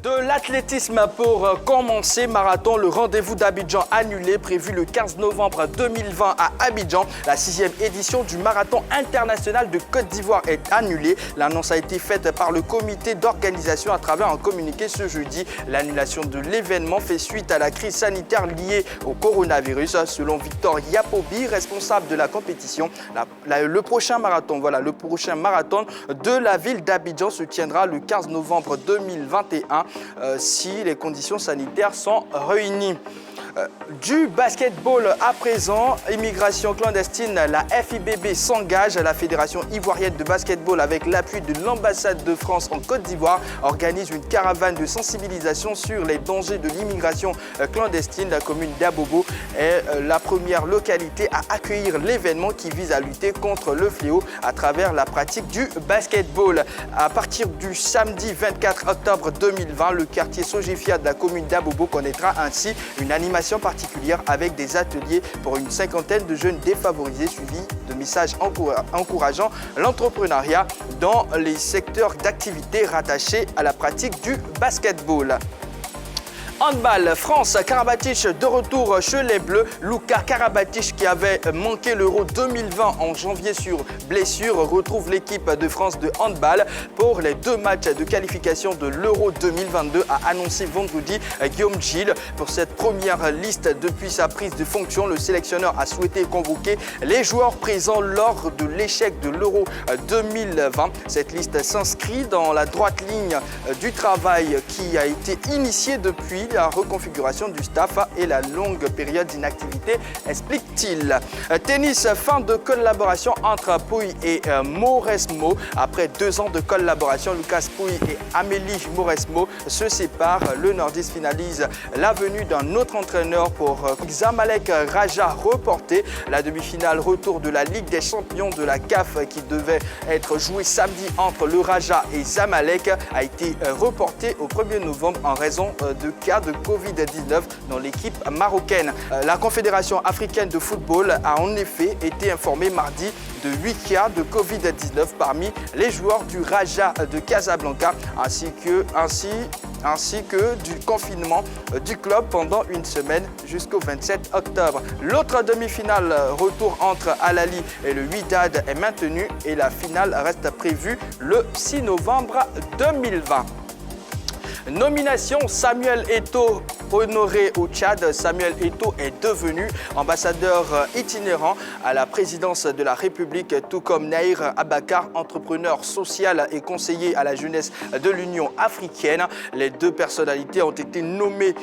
De l'athlétisme pour commencer, marathon, le rendez-vous d'Abidjan annulé, prévu le 15 novembre 2020 à Abidjan. La 6e édition du marathon international de Côte d'Ivoire est annulée. L'annonce a été faite par le comité d'organisation à travers un communiqué ce jeudi. L'annulation de l'événement fait suite à la crise sanitaire liée au coronavirus. Selon Victor Yapobi, responsable de la compétition, le prochain marathon de la ville d'Abidjan se tiendra le 15 novembre 2021 si les conditions sanitaires sont réunies. Du basketball à présent, immigration clandestine, la FIBB s'engage. La Fédération ivoirienne de basketball, avec l'appui de l'ambassade de France en Côte d'Ivoire, organise une caravane de sensibilisation sur les dangers de l'immigration clandestine. La commune d'Abobo est la première localité à accueillir l'événement qui vise à lutter contre le fléau à travers la pratique du basketball. À partir du samedi 24 octobre 2020, le quartier Sogefia de la commune d'Abobo connaîtra ainsi une animation particulière avec des ateliers pour une cinquantaine de jeunes défavorisés suivis de messages encourageant l'entrepreneuriat dans les secteurs d'activité rattachés à la pratique du basketball. Handball, France, Karabatic de retour chez les Bleus. Luka Karabatic, qui avait manqué l'Euro 2020 en janvier sur blessure, retrouve l'équipe de France de handball pour les 2 matchs de qualification de l'Euro 2022, a annoncé vendredi Guillaume Gilles. Pour cette première liste depuis sa prise de fonction, le sélectionneur a souhaité convoquer les joueurs présents lors de l'échec de l'Euro 2020. Cette liste s'inscrit dans la droite ligne du travail qui a été initié depuis la reconfiguration du staff et la longue période d'inactivité, explique-t-il. Tennis, fin de collaboration entre Pouille et Mauresmo. Après 2 ans de collaboration, Lucas Pouille et Amélie Mauresmo se séparent. Le nordiste finalise la venue d'un autre entraîneur pour Zamalek Raja reporté. La demi-finale retour de la Ligue des champions de la CAF qui devait être jouée samedi entre le Raja et Zamalek a été reportée au 1er novembre en raison de cas de Covid-19 dans l'équipe marocaine. La Confédération africaine de football a en effet été informée mardi de 8 cas de Covid-19 parmi les joueurs du Raja de Casablanca ainsi que du confinement du club pendant une semaine jusqu'au 27 octobre. L'autre demi-finale retour entre Al-Ahly et le Wydad est maintenue et la finale reste prévue le 6 novembre 2020. Nomination Samuel Eto'o honoré au Tchad. Samuel Eto'o est devenu ambassadeur itinérant à la présidence de la République, tout comme Nahir Abakar, entrepreneur social et conseiller à la jeunesse de l'Union africaine. Les 2 personnalités ont été nommées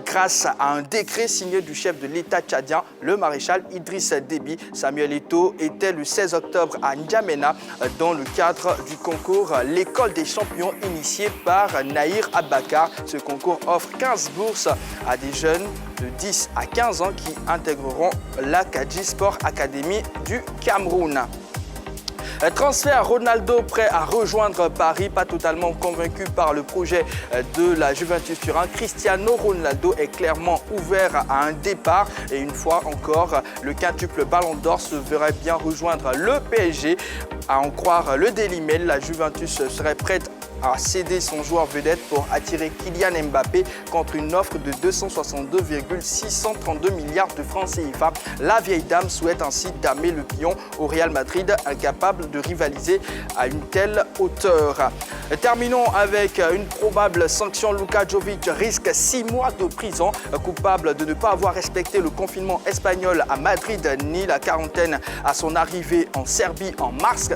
grâce à un décret signé du chef de l'État tchadien, le maréchal Idriss Déby. Samuel Eto'o était le 16 octobre à N'Djamena dans le cadre du concours L'école des champions initié par Nahir Abakar. Ce concours offre 15 bourses à des jeunes de 10 à 15 ans qui intégreront l'Akadji Sport Academy du Cameroun. Transfert, Ronaldo prêt à rejoindre Paris, pas totalement convaincu par le projet de la Juventus Turin. Cristiano Ronaldo est clairement ouvert à un départ et une fois encore, le quintuple Ballon d'Or se verrait bien rejoindre le PSG. À en croire le Daily Mail, la Juventus serait prête à céder son joueur vedette pour attirer Kylian Mbappé contre une offre de 262,632 milliards de francs CFA. La vieille dame souhaite ainsi damer le pion au Real Madrid, incapable de rivaliser à une telle hauteur. Terminons avec une probable sanction. Luka Jovic risque 6 mois de prison, coupable de ne pas avoir respecté le confinement espagnol à Madrid ni la quarantaine à son arrivée en Serbie en mars.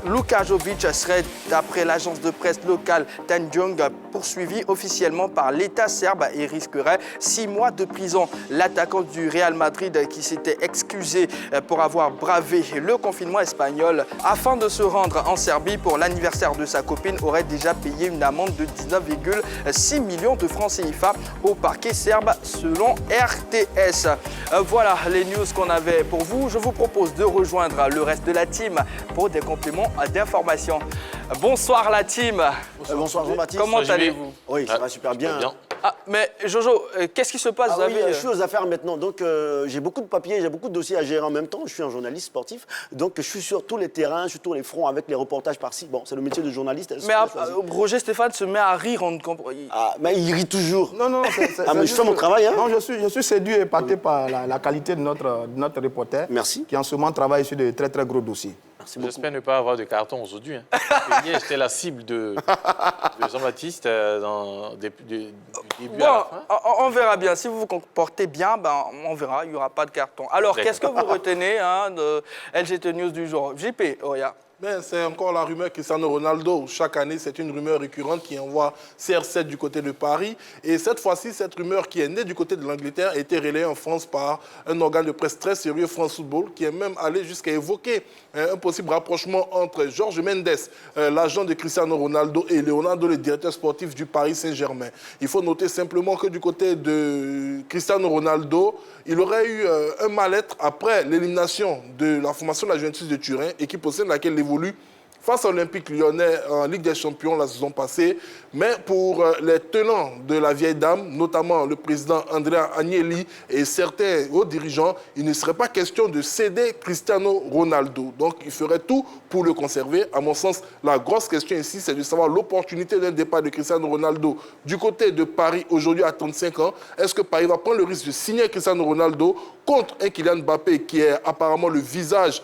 Luka Jovic serait, d'après l'agence de presse locale Tanjung, poursuivi officiellement par l'État serbe et risquerait 6 mois de prison. L'attaquant du Real Madrid, qui s'était excusé pour avoir bravé le confinement espagnol afin de se rendre en Serbie pour l'anniversaire de sa copine, aurait déjà payé une amende de 19,6 millions de francs CFA au parquet serbe selon RTS. Voilà les news qu'on avait pour vous. Je vous propose de rejoindre le reste de la team pour des compléments d'information. Bonsoir la team. Bonsoir Jean-Baptiste. Comment allez-vous? Oui, ça va super bien. Ah, mais Jojo, qu'est-ce qui se passe? Je suis aux affaires maintenant, donc j'ai beaucoup de papiers, j'ai beaucoup de dossiers à gérer en même temps. Je suis un journaliste sportif, donc je suis sur tous les terrains, sur tous les fronts avec les reportages par-ci. Bon, c'est le métier de journaliste. Mais Roger Stéphane se met à rire, on ne comprend. Ah, mais il rit toujours. Non, mais je fais mon travail. Hein. Non, je suis séduit et épaté par la qualité de notre reporter. Merci. Qui en ce moment travaille sur de très très gros dossiers. J'espère ne pas avoir de carton aujourd'hui. Hein. Hier, j'étais la cible de Jean-Baptiste du début à la fin. On verra bien. Si vous vous comportez bien, on verra. Il n'y aura pas de carton. Alors, qu'est-ce que vous retenez de LGT News du jour? JP, Oya. C'est encore la rumeur Cristiano Ronaldo. Chaque année, c'est une rumeur récurrente qui envoie CR7 du côté de Paris. Et cette fois-ci, cette rumeur qui est née du côté de l'Angleterre a été relayée en France par un organe de presse très sérieux, France Football, qui est même allé jusqu'à évoquer un possible rapprochement entre Jorge Mendes, l'agent de Cristiano Ronaldo, et Leonardo, le directeur sportif du Paris Saint-Germain. Il faut noter simplement que du côté de Cristiano Ronaldo, il aurait eu un mal-être après l'élimination de la formation de la Juventus de Turin, équipe au sein de laquelle il évolue face à l'Olympique Lyonnais en Ligue des Champions la saison passée. Mais pour les tenants de la vieille dame, notamment le président Andrea Agnelli et certains hauts dirigeants, il ne serait pas question de céder Cristiano Ronaldo. Donc il ferait tout pour le conserver. À mon sens, la grosse question ici, c'est de savoir l'opportunité d'un départ de Cristiano Ronaldo du côté de Paris aujourd'hui à 35 ans. Est-ce que Paris va prendre le risque de signer Cristiano Ronaldo contre un Kylian Mbappé qui est apparemment le visage,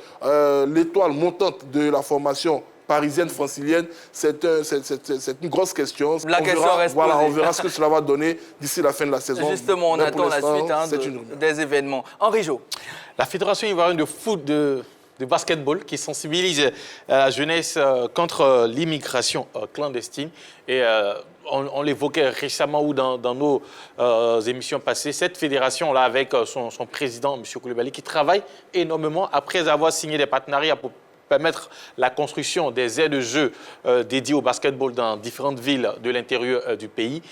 l'étoile montante de la formation parisienne, francilienne? C'est une grosse question. La question reste posée. On verra ce que cela va donner d'ici la fin de la saison. Justement, on attend la suite des événements. Henri Jo. La Fédération ivoirienne de foot de basketball qui sensibilise la jeunesse contre l'immigration clandestine. Et on l'évoquait récemment ou dans nos émissions passées, cette fédération-là avec son président, M. Koulibaly, qui travaille énormément après avoir signé des partenariats pour permettre la construction des aires de jeu dédiées au basketball dans différentes villes de l'intérieur du pays.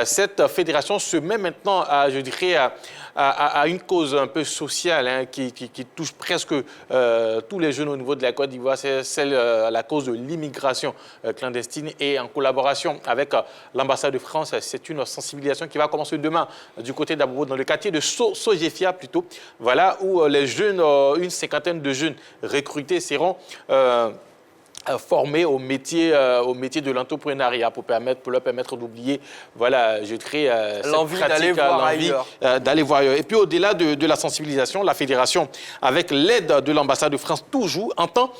Cette fédération se met maintenant, je dirais, à une cause un peu sociale qui touche presque tous les jeunes au niveau de la Côte d'Ivoire. C'est la cause de l'immigration clandestine. Et en collaboration avec l'ambassade de France, c'est une sensibilisation qui va commencer demain du côté d'Abou, dans le quartier de Sojefia plutôt, voilà, où les jeunes, une cinquantaine de jeunes recrutés seront formés au métier de l'entrepreneuriat pour leur permettre d'oublier, voilà, je dirais, l'envie d'aller voir ailleurs. D'aller voir ailleurs. Et puis au-delà de la sensibilisation, la fédération, avec l'aide de l'ambassade de France toujours, entend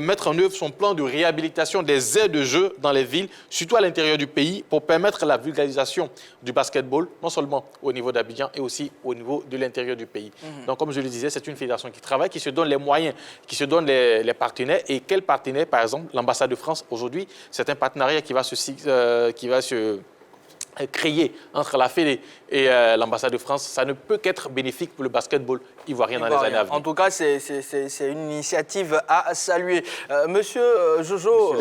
mettre en œuvre son plan de réhabilitation des aires de jeu dans les villes, surtout à l'intérieur du pays, pour permettre la vulgarisation du basketball, non seulement au niveau d'Abidjan et aussi au niveau de l'intérieur du pays. Donc, comme je le disais, c'est une fédération qui travaille, qui se donne les moyens, qui se donne les partenaires. Et quels partenaires? Par exemple, l'ambassade de France, aujourd'hui, c'est un partenariat qui va se créer entre la Fédé et l'ambassade de France. Ça ne peut qu'être bénéfique pour le basketball ivoirien dans les années à venir. En tout cas, c'est une initiative à saluer. Monsieur Jojo,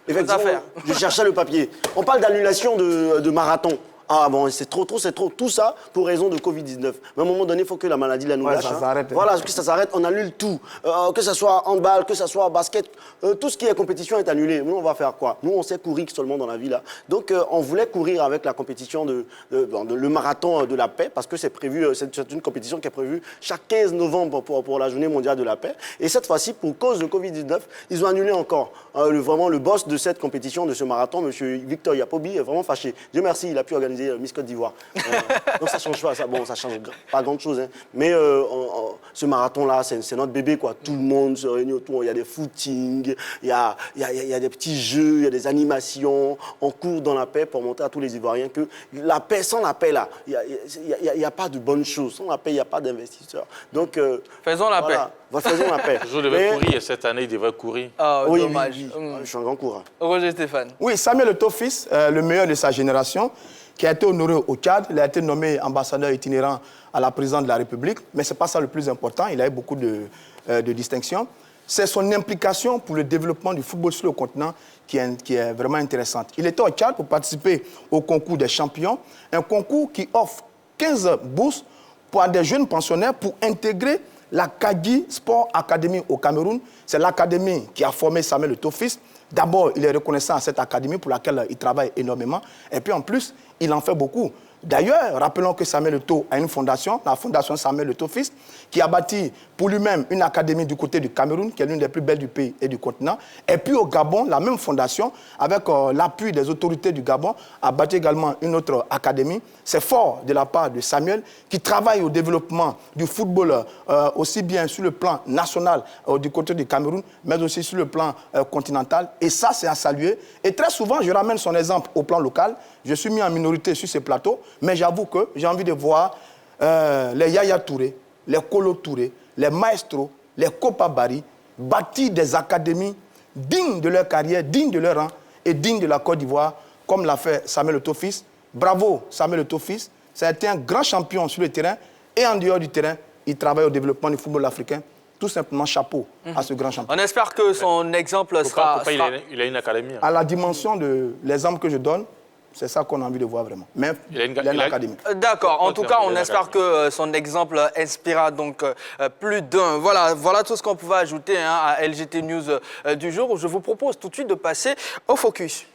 effectivement, je cherchais le papier. On parle d'annulation de marathon. Ah bon, c'est trop. Tout ça pour raison de Covid-19. Mais à un moment donné, il faut que la maladie nous lâche. Ça s'arrête. Voilà, que ça s'arrête, on annule tout. Que ce soit handball, que ce soit basket, tout ce qui est compétition est annulé. Nous, on va faire quoi? Nous, on sait courir seulement dans la vie là. Donc, on voulait courir avec la compétition le marathon de la paix, parce que c'est prévu, c'est une compétition qui est prévue chaque 15 novembre pour la journée mondiale de la paix. Et cette fois-ci, pour cause de Covid-19, ils ont annulé encore. Vraiment, le boss de cette compétition, de ce marathon, M. Victor Yapobi, est vraiment fâché. Dieu merci, il a pu organiser Miss Côte d'Ivoire. Donc ça change pas, ça change pas grand chose. Hein. Mais ce marathon-là, c'est notre bébé, quoi. Tout le monde se réunit autour. Il y a des footings, il y a des petits jeux, il y a des animations. On court dans la paix pour montrer à tous les Ivoiriens que la paix, sans la paix, là, il n'y a pas de bonnes choses. Sans la paix, il n'y a pas d'investisseurs. Donc, faisons la paix. Faisons la paix. Je devais courir cette année, il devrait courir. Ah, oui, dommage. Oui. Je suis un grand coureur. Roger Stéphane. Oui, Samuel Eto'o fils, le meilleur de sa génération, qui a été honoré au Tchad. Il a été nommé ambassadeur itinérant à la présidence de la République. Mais ce n'est pas ça le plus important. Il a eu beaucoup de distinctions. C'est son implication pour le développement du football sur le continent qui est vraiment intéressante. Il était au Tchad pour participer au concours des champions, un concours qui offre 15 bourses pour des jeunes pensionnaires pour intégrer la Kadi Sport Academy au Cameroun. C'est l'académie qui a formé Samuel Eto'o fils. D'abord, il est reconnaissant à cette académie pour laquelle il travaille énormément. Et puis en plus, il en fait beaucoup. D'ailleurs, rappelons que Samuel Eto'o a une fondation, la fondation Samuel Eto'o Fils, qui a bâti pour lui-même une académie du côté du Cameroun, qui est l'une des plus belles du pays et du continent. Et puis au Gabon, la même fondation, avec l'appui des autorités du Gabon, a bâti également une autre académie. C'est fort de la part de Samuel, qui travaille au développement du football, aussi bien sur le plan national du côté du Cameroun, mais aussi sur le plan continental. Et ça, c'est à saluer. Et très souvent, je ramène son exemple au plan local. Je suis mis en minorité sur ces plateaux, mais j'avoue que j'ai envie de voir les Yaya Touré, les Kolo Touré, les Maestros, les Kopa Bari bâtir des académies dignes de leur carrière, dignes de leur rang et dignes de la Côte d'Ivoire, comme l'a fait Samuel Eto'o Fils. Bravo Samuel Eto'o Fils, ça a été un grand champion sur le terrain et en dehors du terrain, il travaille au développement du football africain. Tout simplement, chapeau à ce grand champion. On espère que son exemple sera... Il a une académie. À la dimension de l'exemple que je donne, c'est ça qu'on a envie de voir vraiment. Mais il a une académie. D'accord. En tout cas, on espère que son exemple inspirera donc plus d'un. Voilà tout ce qu'on pouvait ajouter à LGT News du jour. Je vous propose tout de suite de passer au focus.